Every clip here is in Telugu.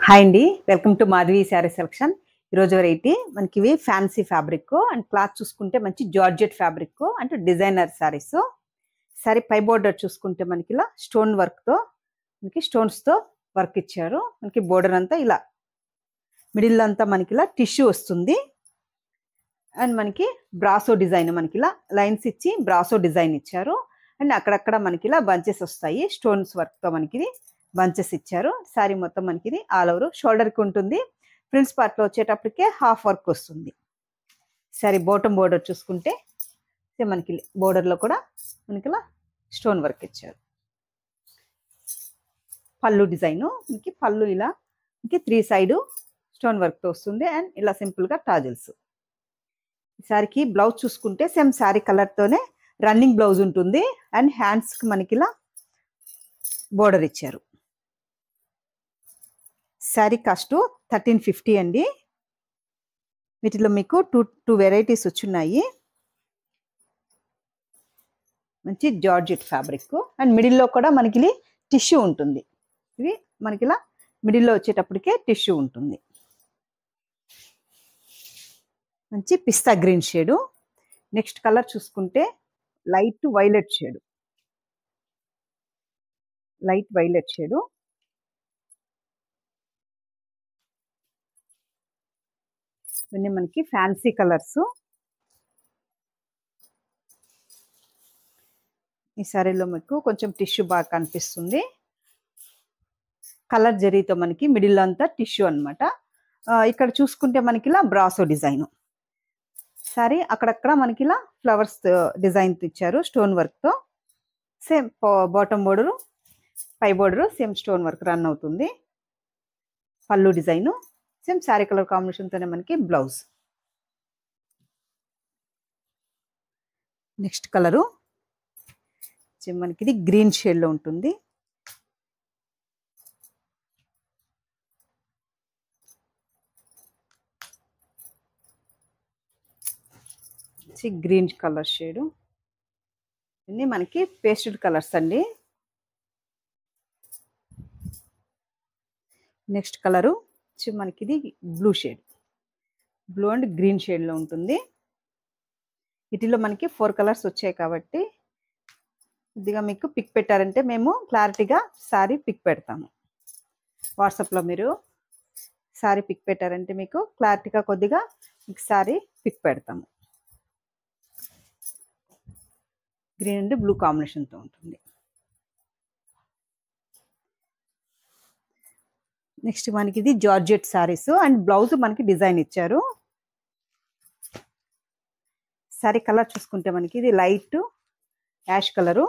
హాయ్ అండి, welcome to Madhavi sari selection. ఈరోజు వెరైటీ మనకి ఇవి ఫ్యాన్సీ ఫ్యాబ్రిక్ అండ్ క్లాత్ చూసుకుంటే మంచి జార్జెట్ ఫ్యాబ్రిక్ అంటే డిజైనర్ శారీస్. శారీ పై బోర్డర్ చూసుకుంటే మనకి ఇలా స్టోన్ వర్క్తో మనకి స్టోన్స్తో వర్క్ ఇచ్చారు. మనకి బోర్డర్ అంతా ఇలా మిడిల్ అంతా మనకి ఇలా టిష్యూ వస్తుంది. అండ్ మనకి బ్రాసో డిజైన్ మనకి ఇలా లైన్స్ ఇచ్చి బ్రాసో డిజైన్ ఇచ్చారు. అండ్ అక్కడక్కడ మనకి ఇలా బంచెస్ వస్తాయి స్టోన్స్ వర్క్తో మనకి బంచెస్ ఇచ్చారు. శారీ మొత్తం మనకి ఇది ఆల్ ఓవర్ షోల్డర్కి ఉంటుంది. ఫ్రిల్స్ పార్ట్లో వచ్చేటప్పటికే హాఫ్ వర్క్ వస్తుంది. శారీ బాటమ్ బోర్డర్ చూసుకుంటే మనకి బోర్డర్లో కూడా మనకి ఇలా స్టోన్ వర్క్ ఇచ్చారు. పళ్ళు డిజైను మనకి పళ్ళు ఇలా మనకి 3 సైడు స్టోన్ వర్క్తో వస్తుంది. అండ్ ఇలా సింపుల్గా టాజిల్స్. శారీకి బ్లౌజ్ చూసుకుంటే సేమ్ శారీ కలర్తోనే రన్నింగ్ బ్లౌజ్ ఉంటుంది. అండ్ హ్యాండ్స్కి మనకి ఇలా బోర్డర్ ఇచ్చారు. శారీ కాస్ట్ 1350 అండి. వీటిలో మీకు టూ వెరైటీస్ వచ్చున్నాయి. మంచి జార్జెట్ ఫ్యాబ్రిక్ అండ్ మిడిల్లో కూడా మనకి టిష్యూ ఉంటుంది. ఇవి మనకి ఇలా మిడిల్లో వచ్చేటప్పటికే టిష్యూ ఉంటుంది. మంచి పిస్తా గ్రీన్ షేడు. నెక్స్ట్ కలర్ చూసుకుంటే light violet shade. Light violet shade. ఇవన్నీ మనకి ఫ్యాన్సీ కలర్స్. ఈ సారీలో మీకు కొంచెం టిష్యూ బాగా కనిపిస్తుంది. కలర్ జరీతో మనకి మిడిల్ అంతా టిష్యూ అనమాట. ఇక్కడ చూసుకుంటే మనకి ఇలా బ్రాసో డిజైన్. సారీ అక్కడక్కడ మనకి ఇలా ఫ్లవర్స్ డిజైన్ ఇచ్చారు స్టోన్ వర్క్తో. సేమ్ బాటమ్ బోర్డరు పై border same stone work run అవుతుంది. పళ్ళు డిజైను సేమ్ శారీ కలర్ కాంబినేషన్తోనే మనకి బ్లౌజ్. నెక్స్ట్ కలరు మనకి ఇది గ్రీన్ షేడ్లో ఉంటుంది. Green colour shade. ఇన్ని మనకి పేస్టెడ్ కలర్స్ అండి. నెక్స్ట్ కలరు మనకి ఇది blue shade. Blue and green షేడ్లో ఉంటుంది. వీటిలో మనకి 4 కలర్స్ వచ్చాయి కాబట్టి కొద్దిగా మీకు పిక్ పెట్టారంటే మేము క్లారిటీగా శారీ పిక్ పెడతాము. వాట్సాప్లో మీరు శారీ పిక్ పెట్టారంటే మీకు క్లారిటీగా కొద్దిగా మీకు శారీ పిక్ పెడతాము. గ్రీన్ అండ్ బ్లూ కాంబినేషన్తో ఉంటుంది. నెక్స్ట్ మనకి ఇది జార్జెట్ శారీస్ అండ్ బ్లౌజ్ మనకి డిజైన్ ఇచ్చారు. శారీ కలర్ చూసుకుంటే మనకి ఇది light ash colour.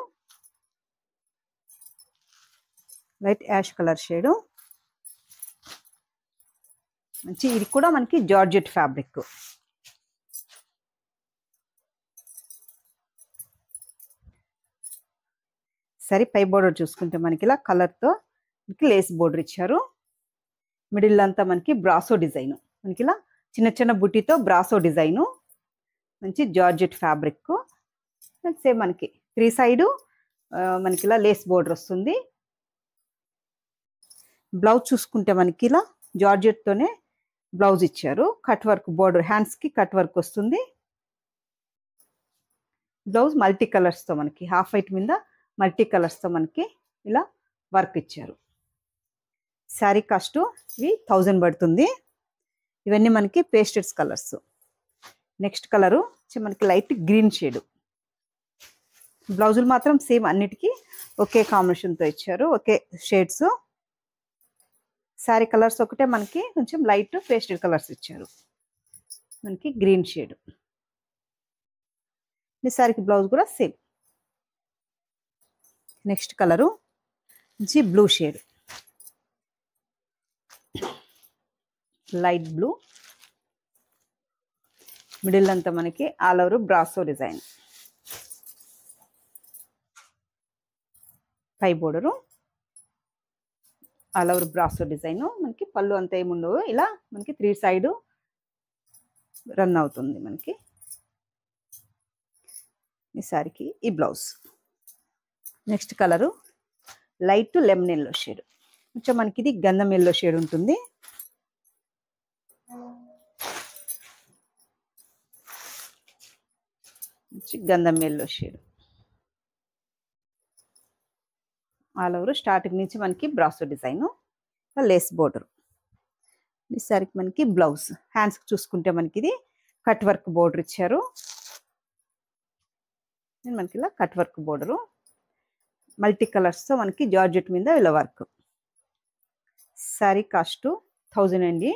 Light ash colour shade. మంచి ఇది కూడా మనకి జార్జెట్ ఫ్యాబ్రిక్. సరే పై బోర్డర్ చూసుకుంటే మనకి ఇలా కలర్తో మనకి లేస్ బోర్డర్ ఇచ్చారు. మిడిల్ అంతా మనకి బ్రాసో డిజైన్. మనకి ఇలా చిన్న చిన్న బుట్టితో బ్రాసో డిజైను. మంచి జార్జెట్ ఫ్యాబ్రిక్. సేమ్ మనకి 3 సైడు మనకి ఇలా లేస్ బోర్డర్ వస్తుంది. బ్లౌజ్ చూసుకుంటే మనకి ఇలా జార్జెట్తోనే బ్లౌజ్ ఇచ్చారు. కట్ వర్క్ బోర్డర్ హ్యాండ్స్కి కట్ వర్క్ వస్తుంది. బ్లౌజ్ మల్టీ కలర్స్తో మనకి హాఫ్ వైట్ మీద మల్టీ కలర్స్తో మనకి ఇలా వర్క్ ఇచ్చారు. శారీ కాస్ట్ ఇవి 1000 పడుతుంది. ఇవన్నీ మనకి పేస్టెడ్స్ కలర్స్. నెక్స్ట్ కలరు మనకి లైట్ గ్రీన్ షేడు. బ్లౌజులు మాత్రం సేమ్ అన్నిటికీ ఒకే కాంబినేషన్తో ఇచ్చారు, ఒకే షేడ్స్. శారీ కలర్స్ ఒకటే మనకి కొంచెం లైట్ పేస్టెడ్ కలర్స్ ఇచ్చారు. మనకి గ్రీన్ షేడ్. ఈ శారీకి బ్లౌజ్ కూడా సేమ్. నెక్స్ట్ కలరు మంచి blue shade. Light blue. Middle అంతా మనకి ఆల్ ఓవర్ బ్రాసో డిజైన్. పై border all over brasso design. మనకి పళ్ళు అంతా ఏముండవు, ఇలా మనకి 3 సైడు రన్ అవుతుంది మనకి. ఈ సారీకి ఈ blouse. Next colour light lemon yellow shade. కొంచెం మనకి ఇది గంధం ఎల్లో షేడ్ ఉంటుంది. గంధం yellow shade all over starting నుంచి మనకి బ్రాసో డిజైన్ లేస్ బోర్డర్. ఈ సారికి మనకి బ్లౌజ్ హ్యాండ్స్కి చూసుకుంటే మనకి ఇది కట్ వర్క్ బోర్డర్ ఇచ్చారు. మనకి ఇలా కట్ వర్క్ బోర్డరు మల్టీ కలర్స్తో మనకి జార్జెట్ మీద ఇలా వర్క్. సారీ కాస్ట్ 1000 అండి.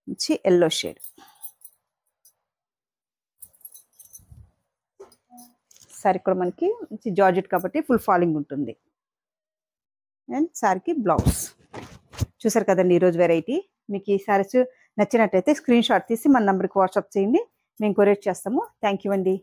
మంచి ఎల్లో షేడ్. సారీ కూడా మనకి మంచి జార్జెట్ కాబట్టి ఫుల్ ఫాలింగ్ ఉంటుంది. అండ్ సారీకి బ్లౌజ్. చూసారు కదండి ఈరోజు వెరైటీ. మీకు ఈ సారీస్ నచ్చినట్టయితే స్క్రీన్ షాట్ తీసి మన నెంబర్కి వాట్సాప్ చేయండి, మేము కొరియర్ చేస్తాము. థ్యాంక్ యూ అండి.